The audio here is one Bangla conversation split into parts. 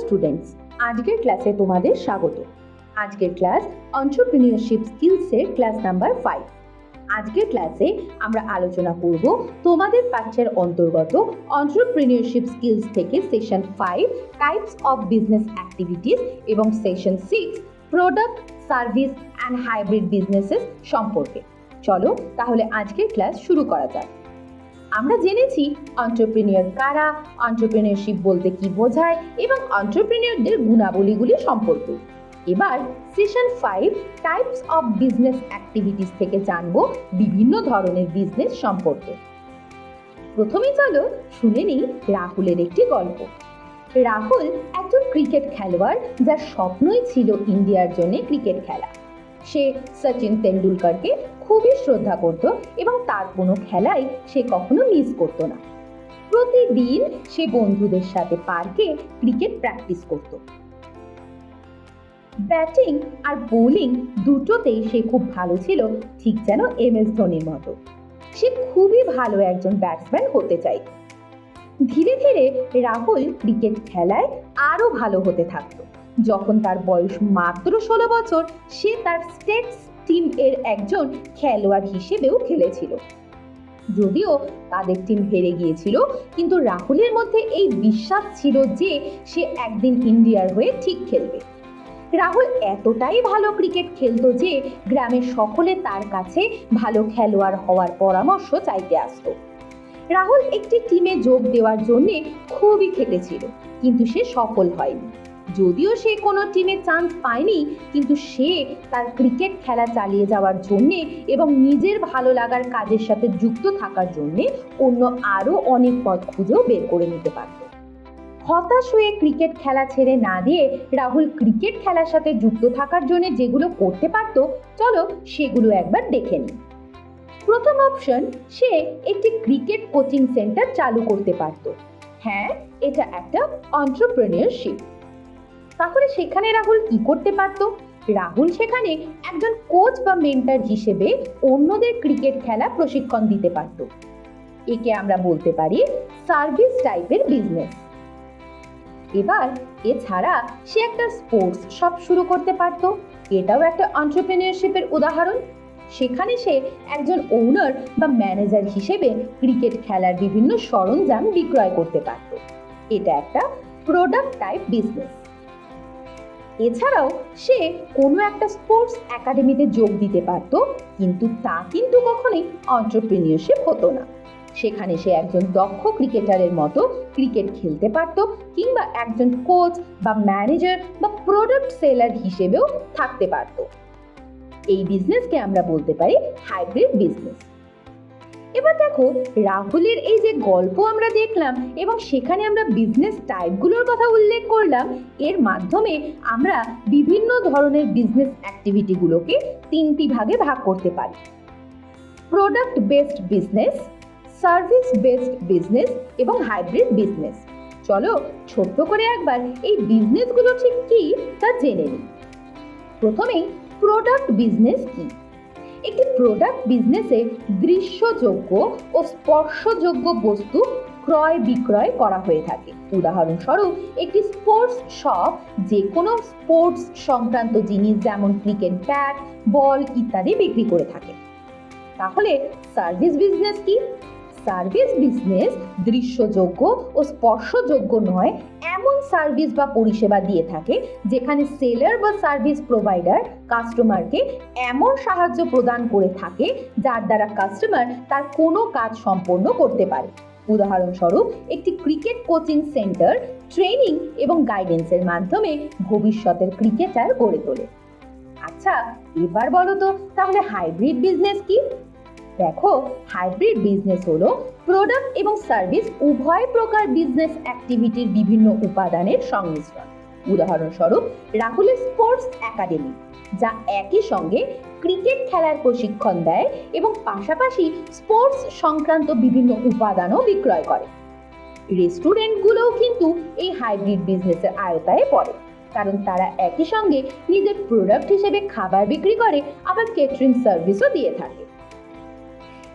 স্টুডেন্টস, আজকের ক্লাসে তোমাদের স্বাগত। আজকের ক্লাস এন্টারপ্রেনিউরশিপ স্কিলসের ক্লাস নাম্বার 5। আজকের ক্লাসে আমরা আলোচনা করব তোমাদের পাঠ্যের অন্তর্গত এন্টারপ্রেনিউরশিপ স্কিলস থেকে session 5 types of business activities এবং session 6 product, service and hybrid businesses সম্পর্কে। চলো তাহলে আজকের ক্লাস শুরু করা যাক। আমরা জেনেছি এন্টারপ্রেনিউর কারা, এন্টারপ্রেনিউরশিপ বলতে কি বোঝায় এবং এন্টারপ্রেনিউরদের গুণাবলীগুলি সম্পর্কে। এবার session 5 types of business activities থেকে জানবো বিভিন্ন ধরনের বিজনেস সম্পর্কে। প্রথমে চলো শুনে নিই রাহুলের একটি গল্প। রাহুল একজন ক্রিকেট খেলোয়াড়, যার স্বপ্নই ছিল ইন্ডিয়ার জন্য ক্রিকেট খেলা। সে সচিন তেন্ডুলকরকে খুবই শ্রদ্ধা করত এবং তার কোনো খেলাই সে কখনো মিস করত না। প্রতিদিন সে বন্ধুদের সাথে পার্কে ক্রিকেট প্র্যাকটিস করত। ব্যাটিং আর বোলিং দুটোতেই সে খুব ভালো ছিল, ঠিক যেন MS ধোনির মতো। সে খুবই ভালো একজন ব্যাটসম্যান হতে চাইত। ধীরে ধীরে রাহুল ক্রিকেট খেলায় আরো ভালো হতে থাকতো। যখন তার বয়স মাত্র 16 বছর, সে তার স্টেটস টিম এর একজন খেলোয়াড় হিসেবেও খেলেছিল। যদিও তাদের টিম হেরে গিয়েছিল, কিন্তু রাহুলের মধ্যে এই বিশ্বাস ছিল যে সে একদিন ইন্ডিয়ার হয়ে ঠিক খেলবে। রাহুল এতটাই ভালো ক্রিকেট খেলতো যে গ্রামের সকলে তার কাছে ভালো খেলোয়াড় হওয়ার পরামর্শ চাইতে আসতো। রাহুল একটি টিমে যোগ দেওয়ার জন্য খুবই খেটেছিল, কিন্তু সে সফল হয়নি। যদিও সে কোনো টিমে চান্স পায়নি, কিন্তু সে তার ক্রিকেট খেলা চালিয়ে যাওয়ার জন্য এবং নিজের ভালো লাগার কাজের সাথে যুক্ত থাকার জন্য অন্য আরো অনেক পথ খুঁজেও বের করে নিতে পারত। হতাশ হয়ে ক্রিকেট খেলা ছেড়ে না দিয়ে রাহুল ক্রিকেট খেলার সাথে যুক্ত থাকার জন্য যেগুলো করতে পারত, চলো সেগুলো একবার দেখে নিই। প্রথম অপশন, সে একটি ক্রিকেট কোচিং সেন্টার চালু করতে পারত। হ্যাঁ, এটা একটা এন্টারপ্রেনিউরশিপ। তাহলে সেখানে রাহুল কি করতে পারত? রাহুল সেখানে একজন কোচ বা মেন্টর হিসেবে অন্যদের ক্রিকেট খেলা প্রশিক্ষণ দিতে পারত। একে আমরা বলতে পারি সার্ভিস টাইপের বিজনেস। এবার এছাড়া সে একটা স্পোর্টস শপ শুরু করতে পারত। এটাও একটা এন্টারপ্রেনিউরশিপের উদাহরণ। সেখানে সে একজন ওনার বা ম্যানেজার হিসেবে ক্রিকেট খেলার বিভিন্ন সরঞ্জাম বিক্রয় করতে পারত। এটা একটা প্রোডাক্ট টাইপ বিজনেস। এছাড়াও সে কোনো একটা স্পোর্টস একাডেমিতে যোগ দিতে পারত, কিন্তু তা কিন্তু কখনোই এন্টারপ্রেনিউরশিপ হতো না। সেখানে সে একজন দক্ষ ক্রিকেটারের মতো ক্রিকেট খেলতে পারত, কিংবা একজন কোচ বা ম্যানেজার বা প্রোডাক্ট সেলার হিসেবেও থাকতে পারত। এই বিজনেসকে আমরা বলতে পারি হাইব্রিড বিজনেস। এবার দেখো, রাহুলের এই যে গল্প আমরা দেখলাম এবং সেখানে আমরা বিজনেস টাইপগুলোর কথা উল্লেখ করলাম, এর মাধ্যমে আমরা বিভিন্ন ধরনের বিজনেস অ্যাক্টিভিটিগুলোকে 3টি ভাগে ভাগ করতে পারি: product based business, service based business এবং হাইব্রিড বিজনেস। চলো ছোট্ট করে একবার এই বিজনেসগুলো ঠিক কি তা জেনে নিই। প্রথমেই প্রোডাক্ট বিজনেস কি? একটি প্রোডাক্ট বিজনেসে দৃশ্যযোগ্য ও স্পর্শযোগ্য বস্তু ক্রয় বিক্রয় করা হয়ে থাকে। উদাহরণস্বরূপ, একটি স্পোর্টস শপ যে কোনো স্পোর্টস সংক্রান্ত জিনিস যেমন ক্রিকেট ব্যাট, বল ইত্যাদি বিক্রি করে থাকে। তাহলে সার্ভিস বিজনেস কি? সার্ভিস বিজনেস দৃশ্যযোগ্য ও স্পর্শযোগ্য নয় এমন সার্ভিস বা পরিষেবা দিয়ে থাকে, যেখানে সেলার বা সার্ভিস প্রোভাইডার কাস্টমারকে এমন সাহায্য প্রদান করে থাকে যার দ্বারা কাস্টমার তার কোনো কাজ সম্পন্ন করতে পারে। উদাহরণস্বরূপ, একটি ক্রিকেট কোচিং সেন্টার ট্রেনিং এবং গাইডেন্সের মাধ্যমে ভবিষ্যতের ক্রিকেটার গড়ে তোলে। আচ্ছা, এবার বলো তো তাহলে হাইব্রিড বিজনেস কি? দেখো, হাইব্রিড বিজনেস হলো প্রোডাক্ট এবং সার্ভিস উভয় প্রকার বিজনেস অ্যাক্টিভিটির বিভিন্ন উপাদানের সংমিশ্রণ। উদাহরণস্বরূপ, রাহুলের স্পোর্টস একাডেমি, যা একই সঙ্গে ক্রিকেট খেলার প্রশিক্ষণ দেয় এবং পাশাপাশি স্পোর্টস সংক্রান্ত বিভিন্ন উপাদানও বিক্রয় করে। রেস্টুরেন্টগুলোও কিন্তু এই হাইব্রিড বিজনেসের আওতায় পড়ে, কারণ তারা একই সঙ্গে নিজের প্রোডাক্ট হিসেবে খাবার বিক্রি করে, আবার কেটারিং সার্ভিসও দিয়ে থাকে।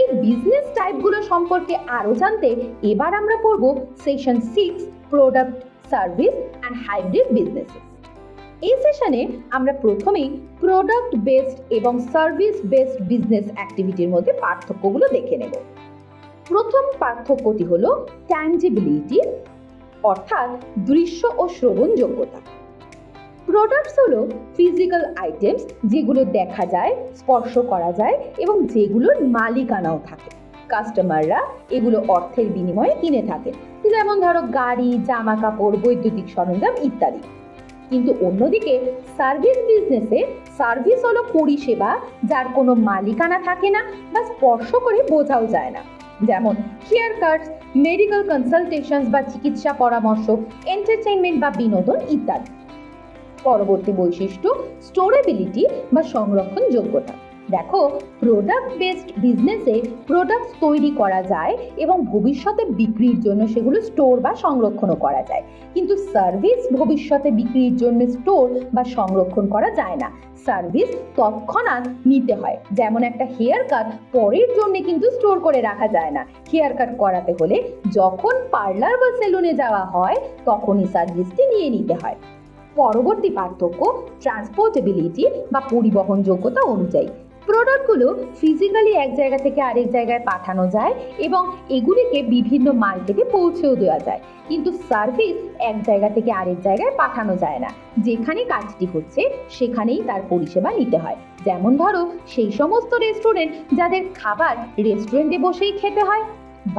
এই বিজনেস টাইপগুলো সম্পর্কে আরো জানতে এবার আমরা পড়ব session 6 product, service and hybrid businesses. এই সেশনে আমরা প্রথমেই প্রোডাক্ট বেসড এবং সার্ভিস বেসড বিজনেস অ্যাক্টিভিটির মধ্যে পার্থক্যগুলো দেখে নেব। প্রথম পার্থক্যটি হলো ট্যাঞ্জিবিলিটি, অর্থাৎ দৃশ্য ও শ্রবণযোগ্যতা। প্রোডাক্টস হলো ফিজিক্যাল আইটেমস যেগুলো দেখা যায়, স্পর্শ করা যায় এবং যেগুলোর মালিকানাও থাকে। কাস্টমাররা এগুলো অর্থের বিনিময়ে কিনে থাকেন, যেমন ধরো গাড়ি, জামা কাপড়, বৈদ্যুতিক সরঞ্জাম ইত্যাদি। কিন্তু অন্যদিকে সার্ভিস বিজনেসে সার্ভিস হলো পরিষেবা যার কোনো মালিকানা থাকে না বা স্পর্শ করে বোঝাও যায় না, যেমন হেয়ার কাটস, মেডিকেল কনসালটেশনস বা চিকিৎসা পরামর্শ, এন্টারটেইনমেন্ট বা বিনোদন ইত্যাদি। পরবর্তী বৈশিষ্ট্য স্টোরেবিলিটি বা সংরক্ষণযোগ্যতা। দেখো, প্রোডাক্ট বেসড বিজনেসে প্রোডাক্ট তৈরি করা যায় এবং ভবিষ্যতে বিক্রির জন্য সেগুলো স্টোর বা সংরক্ষণও করা যায়, কিন্তু সার্ভিস ভবিষ্যতে বিক্রির জন্য স্টোর বা সংরক্ষণ করা যায় না। সার্ভিস তৎক্ষণাৎ নিতে হয়, যেমন একটা হেয়ার কাট পরের জন্য কিন্তু স্টোর করে রাখা যায় না। হেয়ার কাট করাতে হলে যখন পার্লার বা সেলুনে যাওয়া হয় তখনই সার্ভিসটি নিয়ে নিতে হয়। পরবর্তী পার্থক্য ট্রান্সপোর্টেবিলিটি বা পরিবহনযোগ্যতা অনুযায়ী। প্রোডাক্টগুলো ফিজিক্যালি এক জায়গা থেকে আরেক জায়গায় পাঠানো যায় এবং এগুলিকে বিভিন্ন মার্কেটে পৌঁছেও দেওয়া যায়, কিন্তু সার্ভিস এক জায়গা থেকে আরেক জায়গায় পাঠানো যায় না। যেখানে কাজটি হচ্ছে সেখানেই তার পরিষেবা নিতে হয়। যেমন ধরো, সেই সমস্ত রেস্টুরেন্ট যাদের খাবার রেস্টুরেন্টে বসেই খেতে হয়,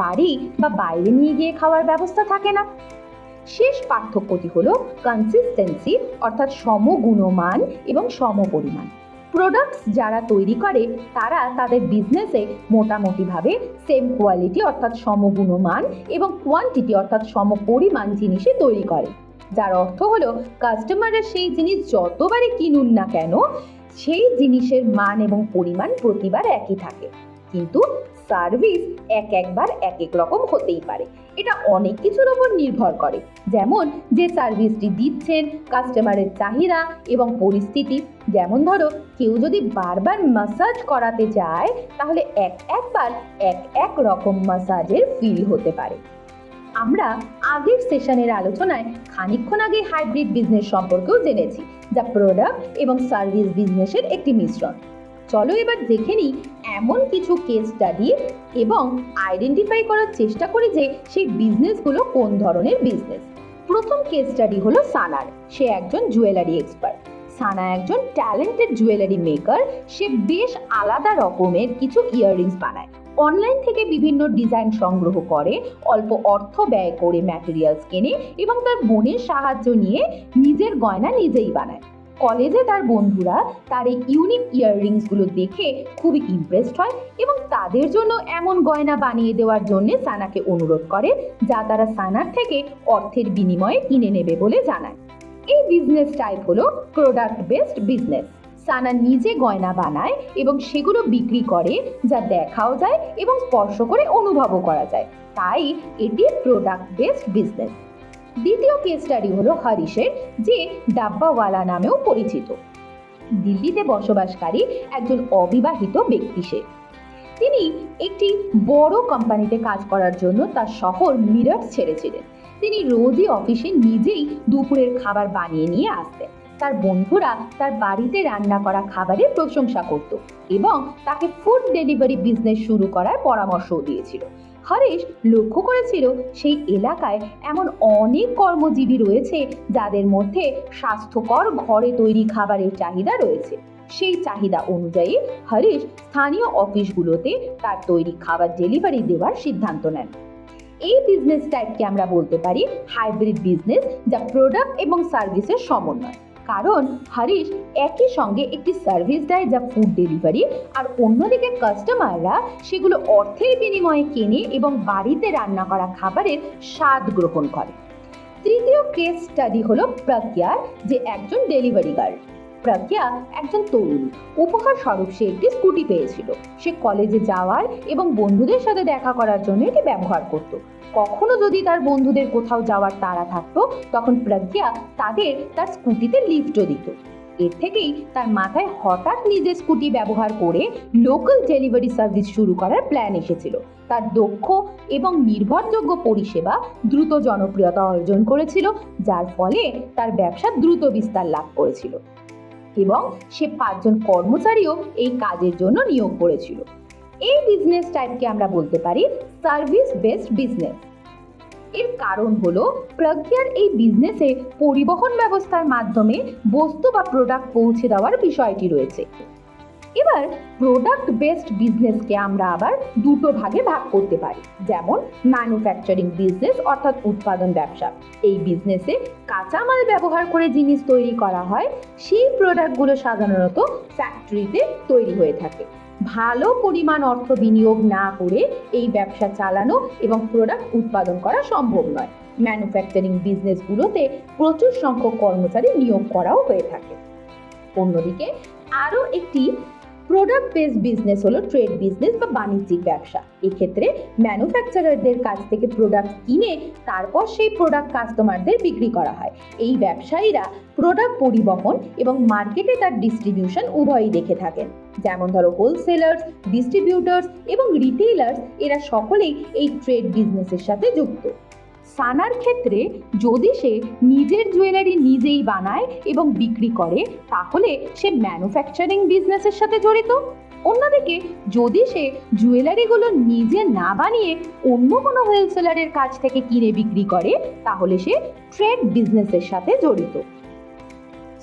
বাড়ি বা বাইরে নিয়ে গিয়ে খাওয়ার ব্যবস্থা থাকে না। শেষ পার্থক্যটি হলো কনসিস্টেন্সি, অর্থাৎ সমগুণমান এবং সমপরিমাণ। প্রোডাক্টস যারা তৈরি করে তারা তাদের বিজনেসে মোটামুটিভাবে সেম কোয়ালিটি অর্থাৎ সমগুণমান এবং কোয়ান্টিটি অর্থাৎ সমপরিমাণ জিনিসই তৈরি করে, যার অর্থ হলো কাস্টমাররা সেই জিনিস যতবারই কিনুন না কেন সেই জিনিসের মান এবং পরিমাণ প্রতিবার একই থাকে। কিন্তু সার্ভিস একবার এক এক রকম হতেই পারে। এটা অনেক কিছুর উপর নির্ভর করে, যেমন যে সার্ভিসটি দিচ্ছেন, কাস্টমারের চাহিদা এবং পরিস্থিতি। যেমন ধরো, কেউ যদি বারবার ম্যাসাজ করাতে যায় তাহলে একবার এক রকম ম্যাসাজের ফিল হতে পারে। আমরা আগের সেশনের আলোচনায় খানিকক্ষণ আগে হাইব্রিড বিজনেস সম্পর্কেও জেনেছি, যা প্রোডাক্ট এবং সার্ভিস বিজনেসের একটি মিশ্রণ। চলো এবার দেখে নিই এমন কিছু কেস স্টাডি এবং আইডেন্টিফাই করার চেষ্টা করি যে সেই বিজনেসগুলো কোন ধরনের বিজনেস। প্রথম কেস স্টাডি হলো সানার। সে একজন জুয়েলারি এক্সপার্ট। সানা একজন ট্যালেন্টেড জুয়েলারি মেকার। সে বেশ আলাদা রকমের কিছু ইয়াররিংস বানায়। অনলাইন থেকে বিভিন্ন ডিজাইন সংগ্রহ করে, অল্প অর্থ ব্যয় করে ম্যাটেরিয়ালস কেনে এবং তার বোনের সাহায্য নিয়ে নিজের গয়না নিজেই বানায়। কলেজে তার বন্ধুরা তার এই ইউনিক ইয়াররিংসগুলো দেখে খুবই ইমপ্রেসড হয় এবং তাদের জন্য এমন গয়না বানিয়ে দেওয়ার জন্য সানাকে অনুরোধ করে, যা তারা সানার থেকে অর্থের বিনিময়ে কিনে নেবে বলে জানায়। এই বিজনেস টাইপ হলো প্রোডাক্ট বেসড বিজনেস। সানা নিজে গয়না বানায় এবং সেগুলো বিক্রি করে, যা দেখাও যায় এবং স্পর্শ করে অনুভবও করা যায়, তাই এটি প্রোডাক্ট বেসড বিজনেস। দ্বিতীয় কেস স্টাডি হলো হরিশের, যে ডাব্বাওয়ালা নামেও পরিচিত। দিল্লিতে বসবাসকারী একজন অবিবাহিত ব্যক্তি সে। তিনি একটি বড় কোম্পানিতে কাজ করার জন্য তার শহর মিরাট ছেড়েছিলেন। তিনি রোজই অফিসে নিজেই দুপুরের খাবার বানিয়ে নিয়ে আসতেন। তার বন্ধুরা তার বাড়িতে রান্না করা খাবারের প্রশংসা করত এবং তাকে ফুড ডেলিভারি বিজনেস শুরু করার পরামর্শও দিয়েছিল। হরিশ লক্ষ্য করেছিল সেই এলাকায় এমন অনেক কর্মজীবী রয়েছে যাদের মধ্যে স্বাস্থ্যকর ঘরে তৈরি খাবারের চাহিদা রয়েছে। সেই চাহিদা অনুযায়ী হরিশ স্থানীয় অফিসগুলোতে তার তৈরি খাবার ডেলিভারি দেওয়ার সিদ্ধান্ত নেন। এই বিজনেস টাইপকে আমরা বলতে পারি হাইব্রিড বিজনেস, যা প্রোডাক্ট এবং সার্ভিসের সমন্বয়। কারণ হরিশ একই সঙ্গে একটি সার্ভিস দেয় যা ফুড ডেলিভারি, আর অন্যদিকে কাস্টমাররা সেগুলো অর্থের বিনিময়ে কেনে এবং বাড়িতে রান্না করা খাবারের স্বাদ গ্রহণ করে। তৃতীয় কেস স্টাডি হলো প্রজ্ঞার, যে একজন ডেলিভারি গার্ল। প্রজ্ঞা একজন তরুণী। উপহার স্বরূপ সে একটি স্কুটি পেয়েছিল। সে কলেজে যাওয়ার এবং বন্ধুদের সাথে দেখা করার জন্য এটি ব্যবহার করত। কখনো যদি তার বন্ধুদের কোথাও যাওয়ার তাড়া থাকতো, তখন প্রজ্ঞা তাদের তার স্কুটিতে লিফটও দিত। এর থেকেই তার মাথায় হঠাৎ নিজের স্কুটি ব্যবহার করে লোকাল ডেলিভারি সার্ভিস শুরু করার প্ল্যান এসেছিল। তার দক্ষ এবং নির্ভরযোগ্য পরিষেবা দ্রুত জনপ্রিয়তা অর্জন করেছিল, যার ফলে তার ব্যবসা দ্রুত বিস্তার লাভ করেছিল এবং সে 5 জন কর্মচারীও এই কাজের জন্য নিয়োগ করেছিল। এই বিজনেস টাইপকে আমরা বলতে পারি সার্ভিস বেসড বিজনেস। এর কারণ হলো প্রজ্ঞার এই বিজনেসে পরিবহন ব্যবস্থার মাধ্যমে বস্তু বা প্রোডাক্ট পৌঁছে দেওয়ার বিষয়টি রয়েছে। এবার প্রোডাক্ট বেসড বিজনেসকে আমরা আবার দুটো ভাগে ভাগ করতে পারি, যেমন ম্যানুফ্যাকচারিং বিজনেস অর্থাৎ উৎপাদন ব্যবসা। এই বিজনেসে কাঁচামাল ব্যবহার করে জিনিস তৈরি করা হয়, সেই প্রোডাক্টগুলো সাধারণত ফ্যাক্টরিতে তৈরি হয়ে থাকে। ভালো পরিমাণ অর্থ বিনিয়োগ না করে এই ব্যবসা চালানো এবং প্রোডাক্ট উৎপাদন করা সম্ভব নয়। ম্যানুফ্যাকচারিং বিজনেসগুলোতে প্রচুর সংখ্যক কর্মচারী নিয়োগ করাও হয়ে থাকে। অন্যদিকে আরও একটি প্রোডাক্ট বেসড বিজনেস হলো ট্রেড বিজনেস বা বাণিজ্যিক ব্যবসা। এক্ষেত্রে ম্যানুফ্যাকচারারদের কাছ থেকে প্রোডাক্ট কিনে তারপর সেই প্রোডাক্ট কাস্টমারদের বিক্রি করা হয়। এই ব্যবসায়ীরা প্রোডাক্ট পরিবহন এবং মার্কেটে তার ডিস্ট্রিবিউশন উভয়ই দেখে থাকেন। যেমন ধরো হোলসেলার্স, ডিস্ট্রিবিউটার্স এবং রিটেইলার্স, এরা সকলেই এই ট্রেড বিজনেসের সাথে যুক্ত। সানার ক্ষেত্রে যদি সে নিজের জুয়েলারি নিজেই বানায় এবং বিক্রি করে, তাহলে সে ম্যানুফ্যাকচারিং বিজনেসের সাথে জড়িত। অন্যদিকে যদি সে জুয়েলারিগুলো নিজে না বানিয়ে অন্য কোনো হোলসেলারের কাছ থেকে কিনে বিক্রি করে, তাহলে সে ট্রেড বিজনেসের সাথে জড়িত।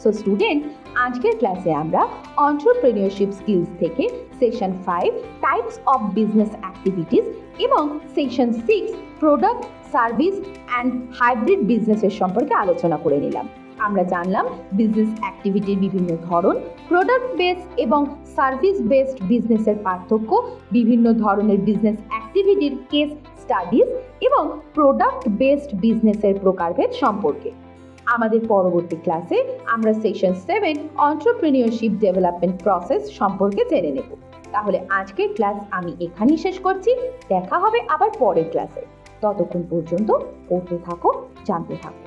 সো স্টুডেন্ট, আজকের ক্লাসে আমরা এন্টারপ্রেনিউরশিপ স্কিলস থেকে session 5 types of business activities এবং session 6 product, service and hybrid বিজনেসের সম্পর্কে আলোচনা করে নিলাম। আমরা জানলাম বিজনেস অ্যাক্টিভিটির বিভিন্ন ধরন, প্রোডাক্ট বেসড এবং সার্ভিস বেসড বিজনেসের পার্থক্য, বিভিন্ন ধরনের বিজনেস অ্যাক্টিভিটির কেস স্টাডিজ এবং প্রোডাক্ট বেসড বিজনেসের প্রকারভেদ সম্পর্কে। আমাদের পরবর্তী ক্লাসে আমরা সেশন 7 এন্টারপ্রেনিউরশিপ ডেভেলপমেন্ট প্রসেস সম্পর্কে জেনে নেব। তাহলে আজকের ক্লাস আমি এখানেই শেষ করছি। দেখা হবে আবার পরের ক্লাসে। ততক্ষণ পর্যন্ত পড়তে থাকো, জানতে থাকো।